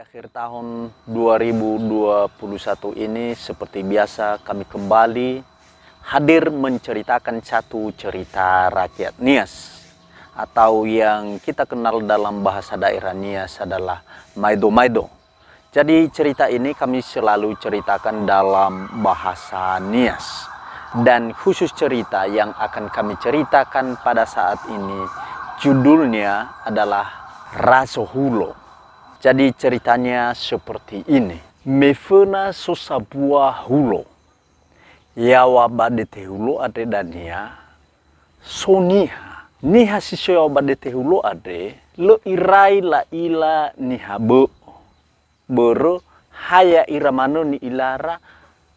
akhir tahun 2021 ini seperti biasa kami kembali hadir menceritakan satu cerita rakyat Nias atau yang kita kenal dalam bahasa daerah Nias adalah Maido-Maido. Jadi cerita ini kami selalu ceritakan dalam bahasa Nias, dan khusus cerita yang akan kami ceritakan pada saat ini judulnya adalah Raso Hulo. Jadi ceritanya seperti ini. Mefena so sabuah hulo. Yawa badete hulo ade dania. So niha. Niha si yawa badete hulo ade. Lo irai la ila niha be. Bero haya iramano ni ilara.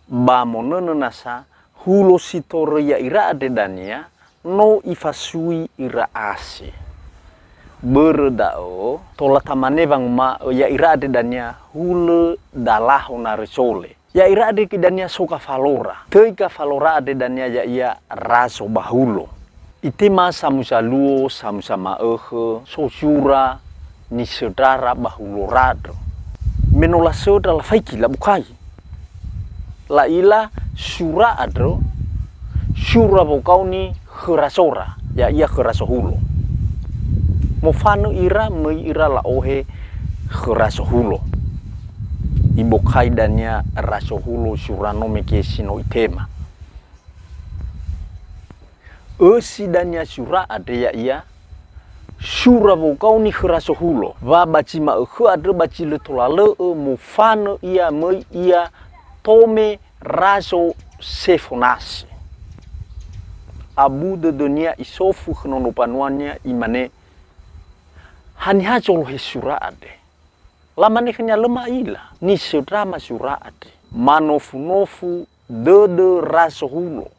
Bamono nasa. Hulo sitoro ya ira ade dania. No ifasui ira asi. Berdao tola tamane bang ma ya ira ade danya hule dalah onare sole ya ira ade kidanya soka falora teika falora ade danya ya ia raso bahulo itima samusaluo samusama sosura ni saudara bahulo rado menola saudara faiki la bukai la ila sura adro sura bokauni kherasora ya ia kheraso hulo Mofano ira me ira la ohe kheraso hulo. Ibo kaidanya raso hulo surano meke sino itema. Danya sura ada ya ia. Sura bokau ni kheraso hulo. Va baci ma ada baci letolale mofano ia me ia tome raso sefonasi. Abu de dunia isofu khnonopanuannya imane hani hajol he sura ade lama ni kenya lema ila ni sedrama sura ade manofu de raso hulo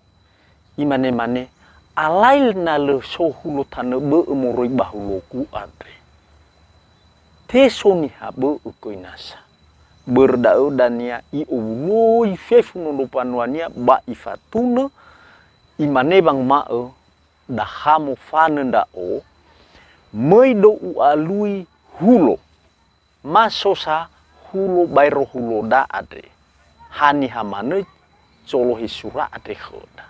imane mane alail na le so hulo tane be umuroi bahulo ku ade teso ni habe ukoinasa berdau dania I uloi fefu nonopanuania ba ifatuna imane bang mao dahamu fanenda o Maido ualui hulo masosa hulo bairo hulo da ade hani hamane colo hisura ade khoda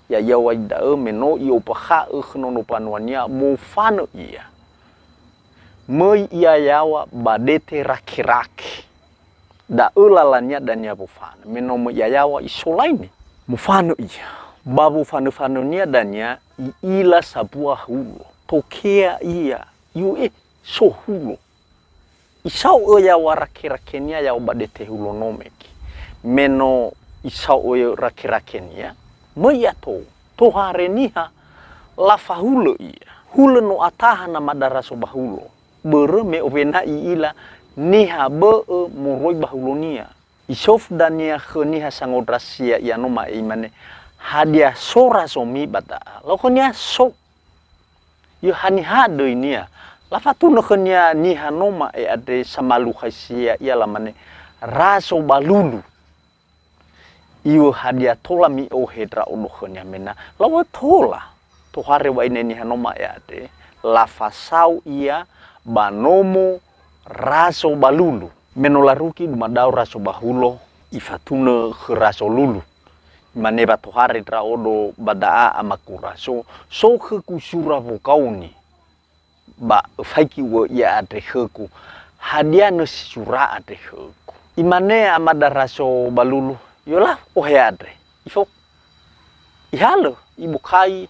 ya yawa da meno io paha khnono panuania mo fano ia mai ia yawa badete rakiraki da ulalanya dan ya bufana meno mo ia yawa isolaini mo fano ia babu fano nia danya ila sabuah hulo tokea ia yue so hulo isau ya warakira-kenya ya obadete hulo nomeki meno isau ya rakira-kenya meya to hareniha lafa hulo ia hulo no ataha na madara so bahulo bere me ovena ila niha be moroi bahulonia isof dania khniha sangodrasia ya no ma imane hadia sora somi bata lokonya so yo hani hado ini ya lafatu nokhnya ni hanoma ade samalu khasia ya lamane raso balulu iyo hadia tola mi o hedra onokhnya mena lawa tola to hare wa ini ni hanoma ade lafasau ia banomo raso balulu menolaruki dumadau raso bahulo ifatuna kheraso lulu maneba to hari dra odo badaa amakura so kusura vokauni ba faiki wo ya ade heku hadia no sura ade heku imane amada raso balulu yola ohe ade ifo ihalo ibukai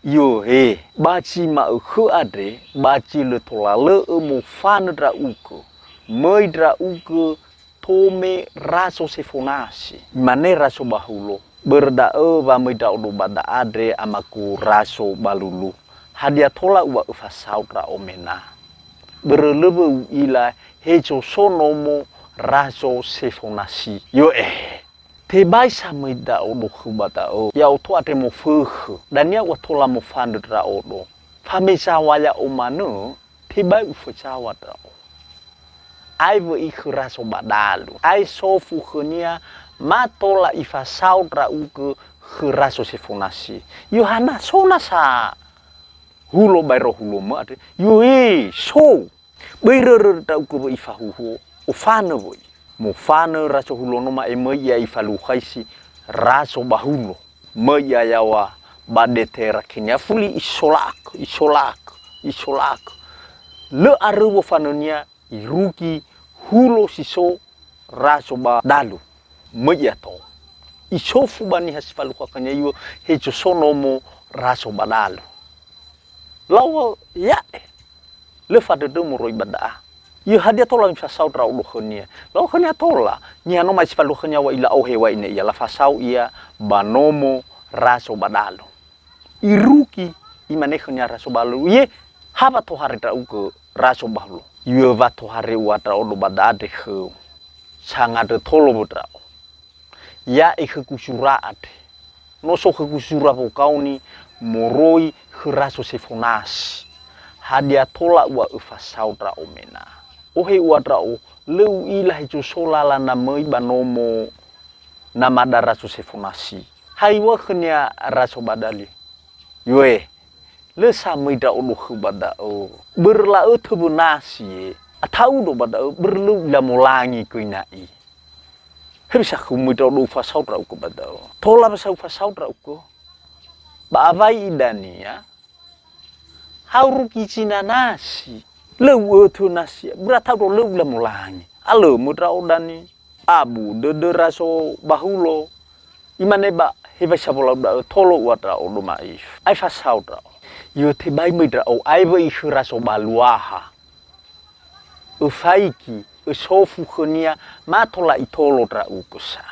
yo he baci ma khu ade baci le tolale mo fan dra uko moi dra uko tome raso sefonasi imane raso bahulo berdao va mida odo bada adre amaku raso balulu hadia tola ua ufasaudra omena berlebe ila hejo sonomo raso sefonasi yo te bai samida odo khubata o ya oto ate mo fuh dan ya watola mo fandra odo famisa waya omano te bai ufasawa dra ai vo ikhraso badalu ai sofu khnia matola ifasau ra uke kheraso sefonasi yohana sona sa hulo bairo hulo ma ade yoi so Beirere da uku ifahuhu ufana boy. Mufana raso hulono ma ya ifalu khaisi raso bahulo. Meya yawa badetera kenya fuli isolak. Le arewo fanonia iruki hulo siso raso badalu. Meya to. Isofu bani hasifalu kakanya yo hejo sonomo raso badalu. Lawa ya le fada de moro ibada. Yo hadia tola mi fasau tra ulo khania. Lawa khania tola ni ano mai sifalu khania wa ila ohe wa ine ya la fasau ia banomo raso badalu. Iruki imane khania raso badalu ye haba to hari tra uke raso badalu. Yo va to hari wa tra ulo badade khe. Sangat de tolo bodra. Ya kusura ade. No so kusura po kauni moroi khraso sefonas. Hadia tola wa ufasau tra omena. Ohe wa tra o leu ila hijo solala na mai banomo na madara so sefonasi. Hai wa khnya raso badali. Yoe le samai da ulu khubada o. Berla thebunasi. Atau do bada berlu la molangi kuinai. Bisa kumida do fasau tra uko bada. Tola bisa fasau tra uko. Ba avai idania. Hauru kicina nasi. Leu tu nasi. Berata do leu la molangi. Alo mudra odani. Abu de raso bahulo. Imane ba heba sabola da tolo watra odo maif. Ai fasau tra. Yo te bai midra o ai ba isu raso baluaha. Ufaiki usofu khania matola itolo tra ukusa.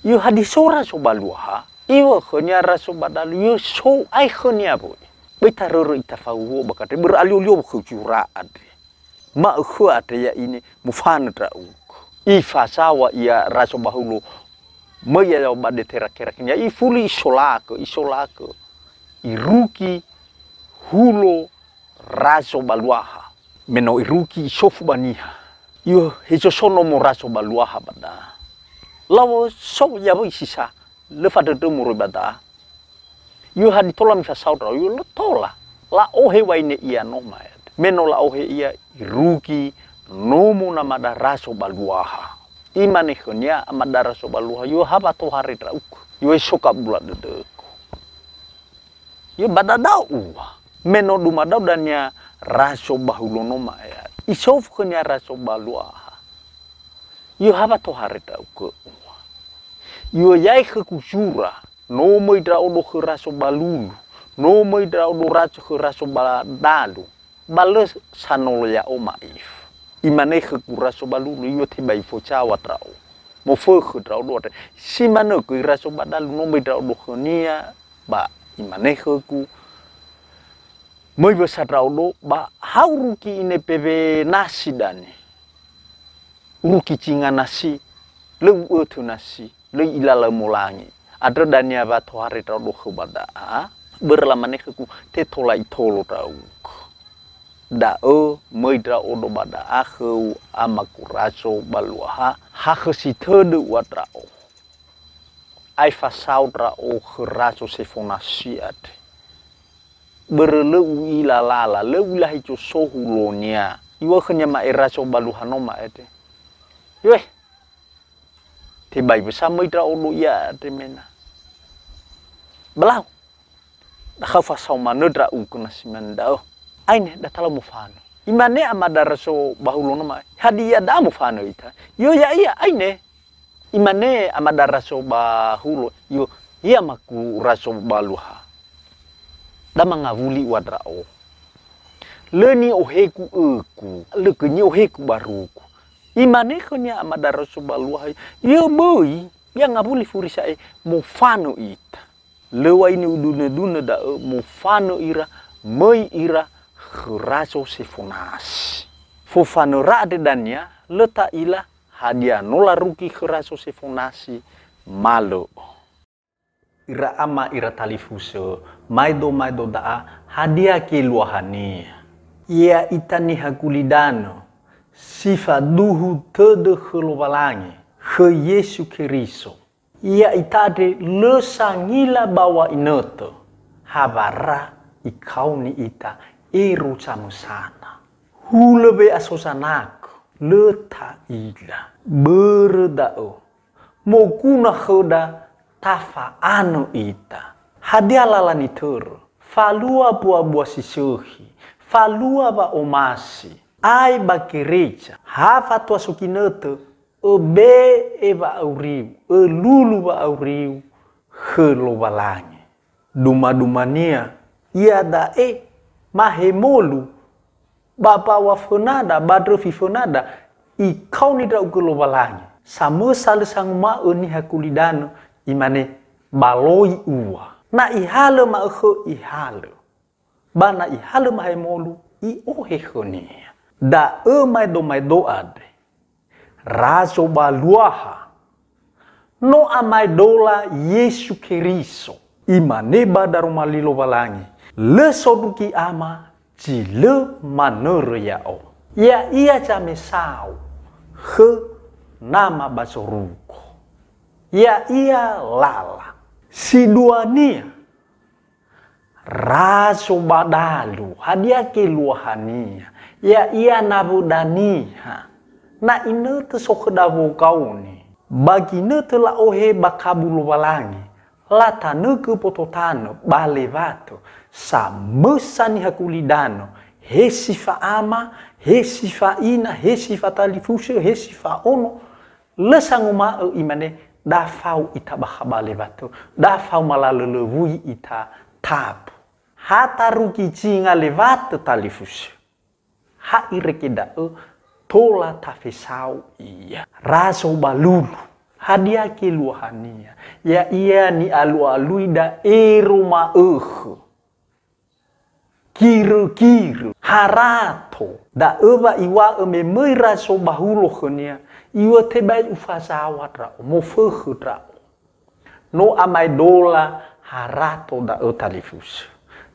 Yo hadisora so baluha. Iwa khania raso badalu yo so ai khania boy. Beta roro itafau bakate beraliu khujura ade. Ma khu ade ya ini mufana tra uk. Ifa sawa ia raso bahulu. Meya ya bade terak-teraknya ifuli isolako. Iruki hulo raso baluaha. Meno iruki sofu baniha. Yo hejo sono mo raso baluaha bada. Lawo so ya bo sisa le fada de muro bada. Yo hadi tola mi fasaudra yo le tola. La ohe waine ia no maed. Meno la ohe ia iruki nomo na mada raso baluaha. Imane khonya amada raso baluaha yo haba to hari trauk. Yo soka bulat de. Yo bada dau. Meno dumadau danya raso bahulono maya. Isof khnya raso baluaha. Yo haba to hari trauk. Yo yai kusura. No moidra odo raso balulu. No moidra odo raso badalu. Bales sanolo ya o maif. Imane raso balulu yo tiba ifo chawa trao. Mo fo trao do. Si mane ku raso badalu no moidra odo khnia ba imane ku moi besa trao do ba hauruki ine pebe nasi dani. Uruki cinga nasi le utu nasi le ilala mulangi. Ada dania batu hari trao do khubada berlamane ku te tola itolo trao. Dao moidra odo bada akhu amakuraso baluaha hakhsi thede watrao. Ai fasaudra o khraso sefonasiat. Berleu ilalala leulah hijo sohulonia. Iwa khnya ma eraso baluhano ma ete. Yeh. Tibai bisa moidra odo ya temena. Belau. Dakha fasau manedra ukunasiman dao. Aine datala mufano. Imane amada raso bahulono ma. Hadia da mufano ita. Yo ya iya aine. Imane amada raso bahulo. Yo iya maku raso baluha. Dama ngavuli wadrao. Leni oheku eku. Lekenya oheku baruku. Imane khnya amada raso baluha. Yo boy. Yang ngavuli furisa mufano ita. Lewa ini udune da mufano ira. Moi ira. Khraso sefonas. Fofano rade danya leta ila hadia nola ruki khraso sefonasi malo. Ira ama ira talifuso maido daa hadia keluahani. Ia itani hakulidano sifa duhu tede khlobalangi khe Yesu Keriso. Ia itade lesangila bawa inoto habara ikauni ita Iru camusana Hulebe asosanak le ta ila berdao moguna khoda tafa ano ita hadia lalani ter falua bua sisohi falua ba omasi ai ba gereja hafa tua sukinete be eba auriu lulu ba auriu khelo balange duma-dumania ia da mahemolu bapa wa fonada badro fi fonada I kau ni da ukelo balange sama sale sang ma ni hakulidano imane baloi uwa na ihale ma ihale bana ihale ma hemolu I ohe khoni da mai do ade razo baluaha no amai dola Yesu Keriso imane badaruma lilo balangi le soduki ama ji le manere ya o ya ia jame sao he nama basoruko ya ia lala si duania raso badalu hadia keluahania ya ia nabudaniha na ine te sokedawo kauni bagi ne te la ohe bakabulu balangi lata ne ke pototano balevato sa mesani hakulidano hesifa ama hesifa ina hesifa talifuse hesifa ono lesanguma imane dafau ita bakabalevato dafau malalelewui ita tabu hata ruki jinga levato talifuse ha irekeda tola tafesau iya raso balulu hadia keluahania ya ia ni alu-aluida eroma kiru harato da eba iwa me raso bahulo khania iwa tebai ufasawat ra mo fehudra no amai dola harato da talifus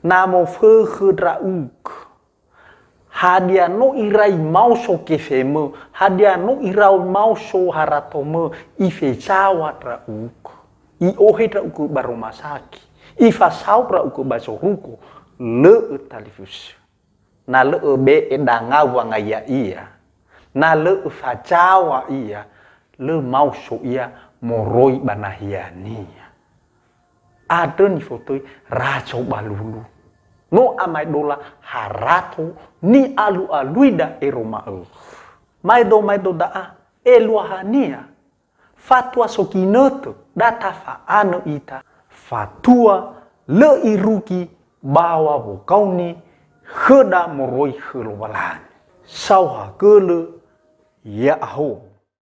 namo fehudra hadia no irai mauso kefeme hadia no irau mauso haratomo ife cawatra uko I ohedra uko baromasaki ifa saupra uko basoruko le talifus na le be edanga wanga ya ia na le fa cawa ia le mauso ia moroi banahiania ada ni foto raco balulu no amai dola harato ni alu-aluida eroma mai do da eluahania fatwa sokinoto data fa ano ita fatua le iruki bawa bokauni kheda moroi khelo balan sauha kele ya ho